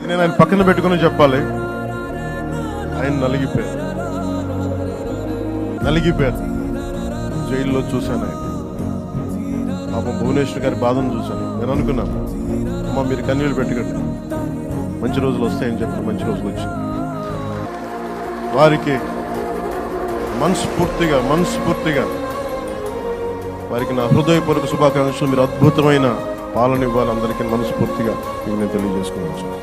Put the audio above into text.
నేను ఆయన పక్కన పెట్టుకుని చెప్పాలి. ఆయన నలిగిపోయారు. జైల్లో చూశాను ఆయన. పాపం భువనేశ్వర్ గారి బాధను చూశాను. నేను అనుకున్నాను, అమ్మ మీరు కన్నీళ్ళు పెట్టకండి, మంచి రోజులు వస్తాయని చెప్పి మంచి రోజులు వచ్చింది. వారికి మనస్ఫూర్తిగా వారికి నా హృదయపూర్వక శుభాకాంక్షలు. మీరు అద్భుతమైన పాలన ఇవ్వాలి అందరికీ మనస్ఫూర్తిగా నేను తెలియజేసుకున్నాను.